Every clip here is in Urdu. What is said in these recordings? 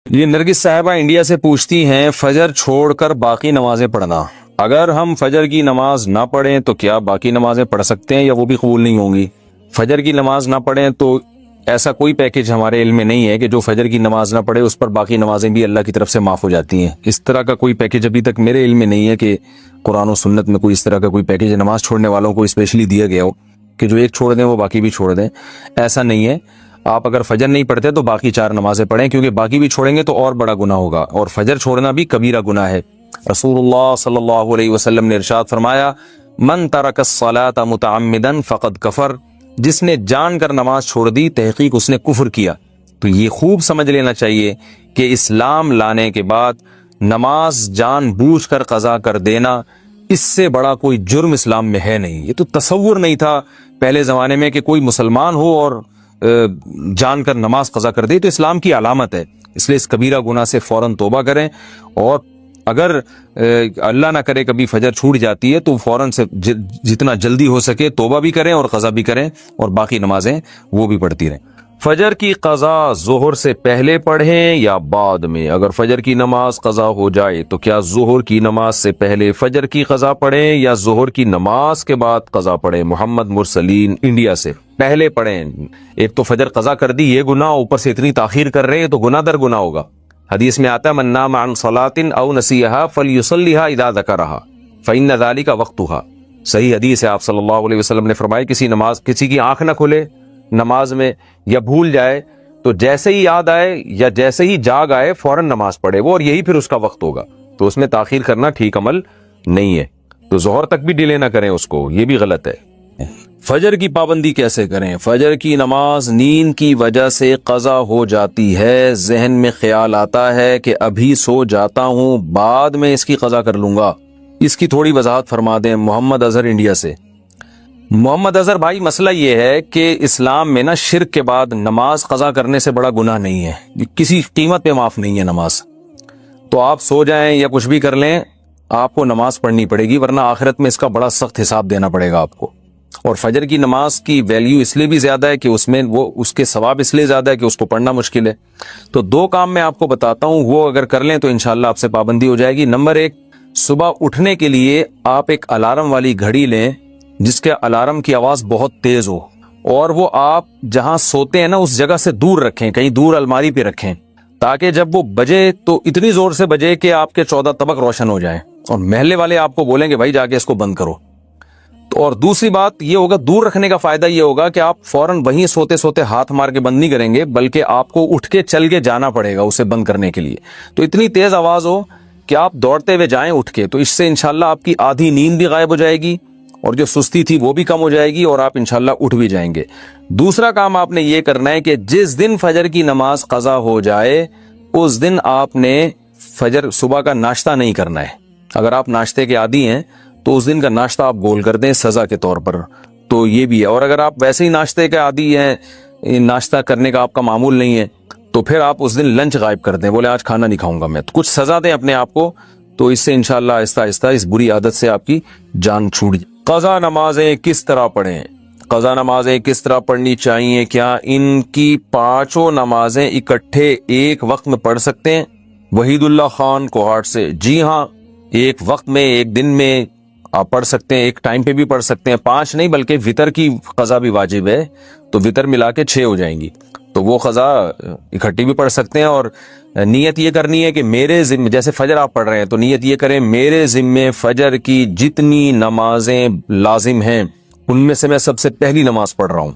یہ نرگس صاحبہ انڈیا سے پوچھتی ہیں فجر چھوڑ کر باقی نمازیں پڑھنا، اگر ہم فجر کی نماز نہ پڑھیں تو کیا باقی نمازیں پڑھ سکتے ہیں یا وہ بھی قبول نہیں ہوں گی؟ فجر کی نماز نہ پڑھیں تو ایسا کوئی پیکج ہمارے علم میں نہیں ہے کہ جو فجر کی نماز نہ پڑھے اس پر باقی نمازیں بھی اللہ کی طرف سے معاف ہو جاتی ہیں۔ اس طرح کا کوئی پیکج ابھی تک میرے علم میں نہیں ہے کہ قرآن و سنت میں کوئی اس طرح کا کوئی پیکج نماز چھوڑنے والوں کو اسپیشلی دیا گیا ہو کہ جو ایک چھوڑ دیں وہ باقی بھی چھوڑ دیں، ایسا نہیں ہے۔ آپ اگر فجر نہیں پڑھتے تو باقی 4 نمازیں پڑھیں، کیونکہ باقی بھی چھوڑیں گے تو اور بڑا گناہ ہوگا، اور فجر چھوڑنا بھی کبیرہ گناہ ہے۔ رسول اللہ صلی اللہ علیہ وسلم نے ارشاد فرمایا، من ترک الصلاۃ متعمدا فقد کفر، جس نے جان کر نماز چھوڑ دی تحقیق اس نے کفر کیا۔ تو یہ خوب سمجھ لینا چاہیے کہ اسلام لانے کے بعد نماز جان بوجھ کر قضا کر دینا، اس سے بڑا کوئی جرم اسلام میں ہے نہیں۔ یہ تو تصور نہیں تھا پہلے زمانے میں کہ کوئی مسلمان ہو اور جان کر نماز قضا کر دے، تو اسلام کی علامت ہے۔ اس لیے اس کبیرہ گناہ سے فوراً توبہ کریں، اور اگر اللہ نہ کرے کبھی فجر چھوٹ جاتی ہے تو فوراً سے جتنا جلدی ہو سکے توبہ بھی کریں اور قضا بھی کریں، اور باقی نمازیں وہ بھی پڑھتی رہیں۔ فجر کی قضا ظہر سے پہلے پڑھیں یا بعد میں؟ اگر فجر کی نماز قضا ہو جائے تو کیا ظہر کی نماز سے پہلے فجر کی قضا پڑھیں یا ظہر کی نماز کے بعد قضا پڑھیں؟ محمد مرسلین انڈیا سے۔ پہلے پڑھیں۔ ایک تو فجر قضا کر دی، یہ گناہ، اوپر سے اتنی تاخیر کر رہے ہیں تو گناہ در گناہ ہوگا۔ حدیث میں آتا ہے من نام عن صلاۃ او نسیھا فلیصلیھا اذا ذکرھا فإن ذلک وقتھا۔ صحیح حدیث ہے، آپ صلی اللہ علیہ وسلم نے فرمایا کسی کی آنکھ نہ کھلے نماز میں یا بھول جائے تو جیسے ہی یاد آئے یا جیسے ہی جاگ آئے فوراً نماز پڑھے وہ، اور یہی پھر اس کا وقت ہوگا۔ تو اس میں تاخیر کرنا ٹھیک عمل نہیں ہے، تو ظہر تک بھی ڈیلے نہ کریں اس کو، یہ بھی غلط ہے۔ فجر کی پابندی کیسے کریں؟ فجر کی نماز نیند کی وجہ سے قضا ہو جاتی ہے، ذہن میں خیال آتا ہے کہ ابھی سو جاتا ہوں بعد میں اس کی قضا کر لوں گا، اس کی تھوڑی وضاحت فرما دیں۔ محمد اظہر انڈیا سے۔ محمد اظہر بھائی، مسئلہ یہ ہے کہ اسلام میں نا شرک کے بعد نماز قضا کرنے سے بڑا گناہ نہیں ہے، کسی قیمت پہ معاف نہیں ہے نماز۔ تو آپ سو جائیں یا کچھ بھی کر لیں، آپ کو نماز پڑھنی پڑے گی، ورنہ آخرت میں اس کا بڑا سخت حساب دینا پڑے گا آپ کو۔ اور فجر کی نماز کی ویلیو اس لیے بھی زیادہ ہے کہ اس میں اس کے ثواب اس لیے زیادہ ہے کہ اس کو پڑھنا مشکل ہے۔ تو 2 کام میں آپ کو بتاتا ہوں، وہ اگر کر لیں تو انشاءاللہ آپ سے پابندی ہو جائے گی۔ نمبر 1، صبح اٹھنے کے لیے آپ ایک الارم والی گھڑی لیں جس کے الارم کی آواز بہت تیز ہو، اور وہ آپ جہاں سوتے ہیں نا اس جگہ سے دور رکھیں، کہیں دور الماری پہ رکھیں، تاکہ جب وہ بجے تو اتنی زور سے بجے کہ آپ کے 14 طبق روشن ہو جائیں، اور محلے والے آپ کو بولیں گے بھائی جا کے اس کو بند کرو۔ تو اور دوسری بات یہ ہوگا، دور رکھنے کا فائدہ یہ ہوگا کہ آپ فوراً وہیں سوتے سوتے ہاتھ مار کے بند نہیں کریں گے، بلکہ آپ کو اٹھ کے چل کے جانا پڑے گا اسے بند کرنے کے لیے۔ تو اتنی تیز آواز ہو کہ آپ دوڑتے ہوئے جائیں اٹھ کے، تو اس سے انشاءاللہ آپ کی آدھی نیند بھی غائب ہو جائے گی، اور جو سستی تھی وہ بھی کم ہو جائے گی، اور آپ انشاءاللہ اٹھ بھی جائیں گے۔ دوسرا کام آپ نے یہ کرنا ہے کہ جس دن فجر کی نماز قضا ہو جائے اس دن آپ نے فجر صبح کا ناشتہ نہیں کرنا ہے۔ اگر آپ ناشتے کے عادی ہیں تو اس دن کا ناشتہ آپ گول کر دیں سزا کے طور پر، تو یہ بھی ہے۔ اور اگر آپ ویسے ہی ناشتے کے عادی ہیں، ناشتہ کرنے کا آپ کا معمول نہیں ہے، تو پھر آپ اس دن لنچ غائب کر دیں، بولے آج کھانا نہیں کھاؤں گا میں، تو کچھ سزا دیں اپنے آپ کو، تو اس سے انشاءاللہ آہستہ آہستہ اس بری عادت سے آپ کی جان چھوٹ جائے۔ قضا نمازیں کس طرح پڑھیں؟ قضا نمازیں کس طرح پڑھنی چاہیے؟ کیا ان کی 5 نمازیں اکٹھے ایک وقت میں پڑھ سکتے ہیں؟ وحید اللہ خان کوہاٹ سے۔ جی ہاں، ایک وقت میں، ایک دن میں آپ پڑھ سکتے ہیں، ایک ٹائم پہ بھی پڑھ سکتے ہیں، 5 نہیں بلکہ وتر کی قضا بھی واجب ہے، تو وتر ملا کے 6 ہو جائیں گی، تو وہ قضا اکٹھی بھی پڑھ سکتے ہیں۔ اور نیت یہ کرنی ہے کہ میرے ذمے، جیسے فجر آپ پڑھ رہے ہیں تو نیت یہ کریں میرے ذمے فجر کی جتنی نمازیں لازم ہیں ان میں سے میں سب سے پہلی نماز پڑھ رہا ہوں۔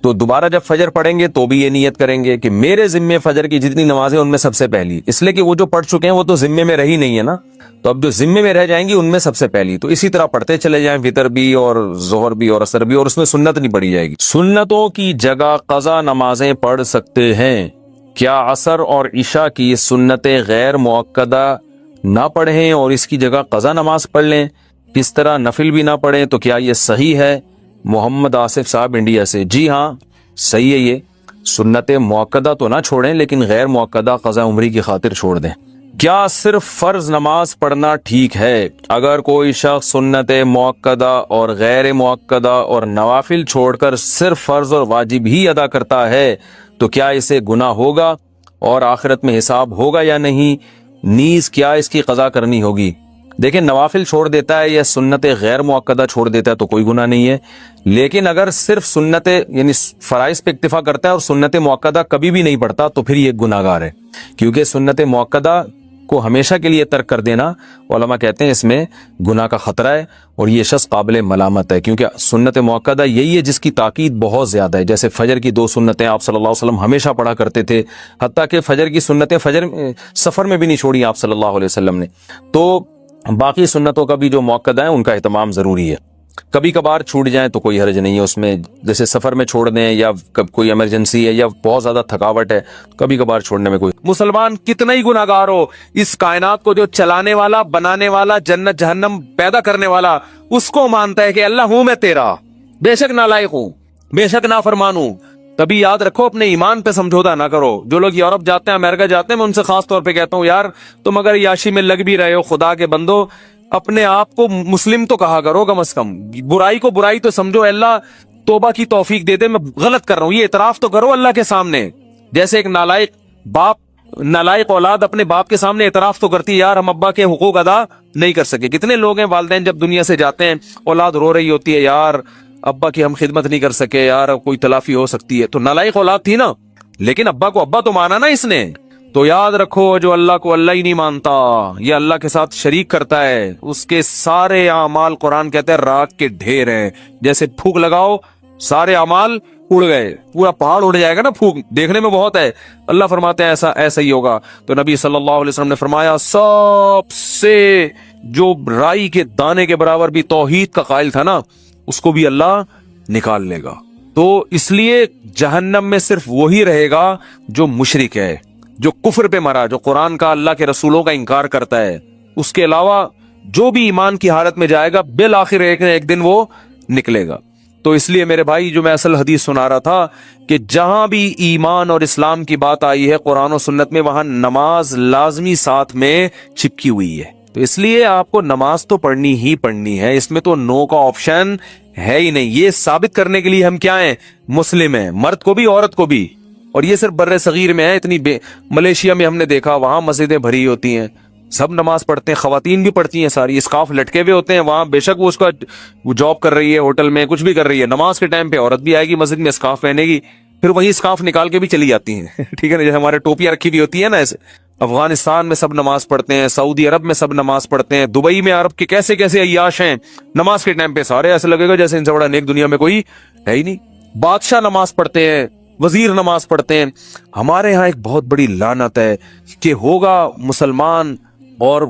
تو دوبارہ جب فجر پڑھیں گے تو بھی یہ نیت کریں گے کہ میرے ذمے فجر کی جتنی نمازیں ان میں سب سے پہلی، اس لیے کہ وہ جو پڑھ چکے ہیں وہ تو ذمے میں رہی نہیں ہے نا، تو اب جو ذمے میں رہ جائیں گی ان میں سب سے پہلی، تو اسی طرح پڑھتے چلے جائیں، وتر بھی اور ظہر بھی اور عصر بھی، اور اس میں سنت نہیں پڑھی جائے گی۔ سنتوں کی جگہ قضا نمازیں پڑھ سکتے ہیں؟ کیا عصر اور عشاء کی سنتیں غیر مؤکدہ نہ پڑھیں اور اس کی جگہ قضا نماز پڑھ لیں؟ کس طرح نفل بھی نہ پڑھیں تو کیا یہ صحیح ہے؟ محمد آصف صاحب انڈیا سے۔ جی ہاں، صحیح ہے، یہ سنت مؤکدہ تو نہ چھوڑیں لیکن غیر مؤکدہ قضا عمری کی خاطر چھوڑ دیں۔ کیا صرف فرض نماز پڑھنا ٹھیک ہے؟ اگر کوئی شخص سنت مؤکدہ اور غیر مؤکدہ اور نوافل چھوڑ کر صرف فرض اور واجب ہی ادا کرتا ہے تو کیا اسے گناہ ہوگا؟ اور آخرت میں حساب ہوگا یا نہیں، نیز کیا اس کی قضا کرنی ہوگی۔ دیکھیں نوافل چھوڑ دیتا ہے یا سنت غیر مؤکدہ چھوڑ دیتا ہے تو کوئی گناہ نہیں ہے، لیکن اگر صرف سنت یعنی فرائض پہ اکتفا کرتا ہے اور سنت مؤکدہ کبھی بھی نہیں پڑھتا تو پھر یہ گناہ گار ہے، کیونکہ سنت مؤکدہ کو ہمیشہ کے لیے ترک کر دینا علماء کہتے ہیں اس میں گناہ کا خطرہ ہے اور یہ شخص قابل ملامت ہے، کیونکہ سنت مؤکدہ یہی ہے جس کی تاکید بہت زیادہ ہے۔ جیسے فجر کی 2 سنتیں آپ صلی اللہ علیہ وسلم ہمیشہ پڑھا کرتے تھے، حتیٰ کہ فجر کی سنتیں سفر میں بھی نہیں چھوڑی آپ صلی اللہ علیہ وسلم نے، تو باقی سنتوں کا بھی جو مؤکدہ ہے ان کا اہتمام ضروری ہے۔ کبھی کبھار چھوٹ جائیں تو کوئی حرج نہیں ہے اس میں، جیسے سفر میں چھوڑ دیں یا کوئی ایمرجنسی ہے یا بہت زیادہ تھکاوٹ ہے، کبھی کبھار چھوڑنے میں کوئی۔ مسلمان کتنا ہی گناہ گار ہو، اس کائنات کو جو چلانے والا، بنانے والا، جنت جہنم پیدا کرنے والا، اس کو مانتا ہے کہ اللہ ہوں میں تیرا، بے شک نالائق ہوں، بے شک نافرمان ہوں۔ تبھی یاد رکھو اپنے ایمان پہ سمجھوتا نہ کرو۔ جو لوگ یورپ جاتے ہیں، امریکہ جاتے ہیں، میں ان سے خاص طور پہ کہتا ہوں یار تم اگر یاشی میں لگ بھی رہے ہو، خدا کے بندو اپنے آپ کو مسلم تو کہا کرو کم از کم، برائی کو برائی تو سمجھو، اللہ توبہ کی توفیق دے دے میں غلط کر رہا ہوں، یہ اعتراف تو کرو اللہ کے سامنے۔ جیسے ایک نالائق باپ، نالائق اولاد اپنے باپ کے سامنے اعتراف تو کرتی ہے یار ہم ابا کے حقوق ادا نہیں کر سکے۔ کتنے لوگ ہیں والدین جب دنیا سے جاتے ہیں اولاد رو رہی ہوتی ہے یار ابا کی ہم خدمت نہیں کر سکے، یار کوئی تلافی ہو سکتی ہے، تو نالائق اولاد تھی نا، لیکن ابا کو ابا تو مانا نا اس نے۔ تو یاد رکھو جو اللہ کو اللہ ہی نہیں مانتا، یہ اللہ کے ساتھ شریک کرتا ہے، اس کے سارے اعمال قرآن کہتا ہے راکھ کے ڈھیر ہیں، جیسے پھونک لگاؤ سارے اعمال اڑ گئے، پورا پہاڑ اڑ جائے گا نا، پھونک دیکھنے میں بہت ہے، اللہ فرماتے ہیں ایسا ہی ہوگا۔ تو نبی صلی اللہ علیہ وسلم نے فرمایا سب سے جو رائی کے دانے کے برابر بھی توحید کا قائل تھا نا، اس کو بھی اللہ نکال لے گا۔ تو اس لیے جہنم میں صرف وہی رہے گا جو مشرک ہے، جو کفر پہ مرا، جو قرآن کا، اللہ کے رسولوں کا انکار کرتا ہے۔ اس کے علاوہ جو بھی ایمان کی حالت میں جائے گا بالآخر ایک دن وہ نکلے گا۔ تو اس لیے میرے بھائی جو میں اصل حدیث سنا رہا تھا کہ جہاں بھی ایمان اور اسلام کی بات آئی ہے قرآن و سنت میں، وہاں نماز لازمی ساتھ میں چپکی ہوئی ہے۔ تو اس لیے آپ کو نماز تو پڑھنی ہی پڑھنی ہے، اس میں تو نو کا آپشن ہے ہی نہیں۔ یہ ثابت کرنے کے لیے ہم کیا ہیں؟ مسلم ہیں، مرد کو بھی عورت کو بھی۔ اور یہ صرف بر صغیر میں ہے، اتنی ملیشیا میں ہم نے دیکھا وہاں مسجدیں بھری ہوتی ہیں، سب نماز پڑھتے ہیں، خواتین بھی پڑھتی ہیں ساری، اسکارف لٹکے ہوئے ہوتے ہیں وہاں، بے شک وہ اس کا جاب کر رہی ہے، ہوٹل میں کچھ بھی کر رہی ہے، نماز کے ٹائم پہ عورت بھی آئے گی مسجد میں اسکارف پہنے گی، پھر وہی اسکارف نکال کے بھی چلی جاتی ہیں ٹھیک ہے نا، جیسے ہمارے ٹوپیاں رکھی ہوئی ہوتی ہیں نا ایسے۔ افغانستان میں سب نماز پڑھتے ہیں، سعودی عرب میں سب نماز پڑھتے ہیں، دبئی میں عرب کے کیسے کیسے عیاش ہیں، نماز کے ٹائم پہ سارے ایسے لگے گا جیسے ان سے بڑا نیک دنیا میں کوئی ہے ہی نہیں۔ بادشاہ نماز پڑھتے ہیں، وزیر نماز پڑھتے ہیں۔ ہمارے ہاں ایک بہت بڑی لعنت ہے کہ ہوگا مسلمان اور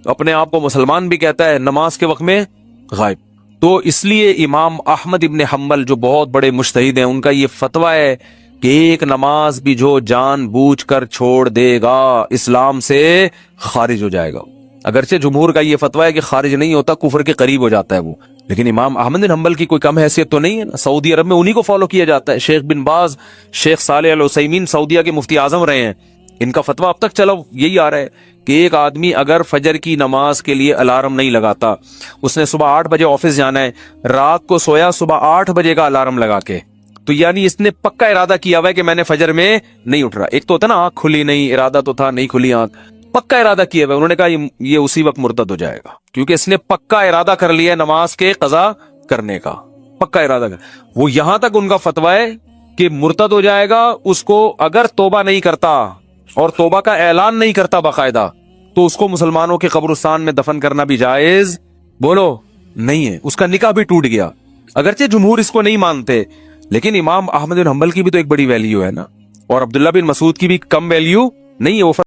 اپنے آپ کو مسلمان بھی کہتا ہے، نماز کے وقت میں غائب۔ تو اس لیے امام احمد ابن حنبل جو بہت بڑے مجتہد ہیں، ان کا یہ فتویٰ ہے کہ ایک نماز بھی جو جان بوجھ کر چھوڑ دے گا اسلام سے خارج ہو جائے گا۔ اگرچہ جمہور کا یہ فتویٰ ہے کہ خارج نہیں ہوتا، کفر کے قریب ہو جاتا ہے وہ، لیکن امام احمد بن حنبل کی کوئی کم حیثیت تو نہیں ہے نا۔ سعودی عرب میں انہی کو فالو کیا جاتا ہے، شیخ بن باز، شیخ صالح العثیمین سعودیہ کے مفتی اعظم رہے ہیں، ان کا فتویٰ اب تک چلا یہی آ رہا ہے کہ ایک آدمی اگر فجر کی نماز کے لیے الارم نہیں لگاتا، اس نے صبح 8 بجے آفس جانا ہے، رات کو سویا صبح 8 بجے کا الارم لگا کے، تو یعنی اس نے پکا ارادہ کیا ہوا ہے کہ میں نے فجر میں نہیں اٹھ رہا۔ ایک تو ہوتا نا آنکھ کھلی نہیں، ارادہ تو تھا نہیں کھلی آنکھ، پکا ارادہ کیا ہوا ہے، انہوں نے کہا یہ اسی وقت مرتد ہو جائے گا، کیونکہ اس نے پکا ارادہ کر لیا ہے نماز کے قضا کرنے کا، پکا ارادہ کر۔ وہ یہاں تک ان کا فتویٰ ہے کہ مرتد ہو جائے گا اس کو اگر توبہ نہیں کرتا اور توبہ کا اعلان نہیں کرتا باقاعدہ، تو اس کو مسلمانوں کے قبرستان میں دفن کرنا بھی جائز بولو نہیں ہے، اس کا نکاح بھی ٹوٹ گیا۔ اگرچہ جمہور اس کو نہیں مانتے، لیکن امام احمد بن حنبل کی بھی تو ایک بڑی ویلیو ہے نا، اور عبداللہ بن مسعود کی بھی کم ویلیو نہیں ہے۔ وہ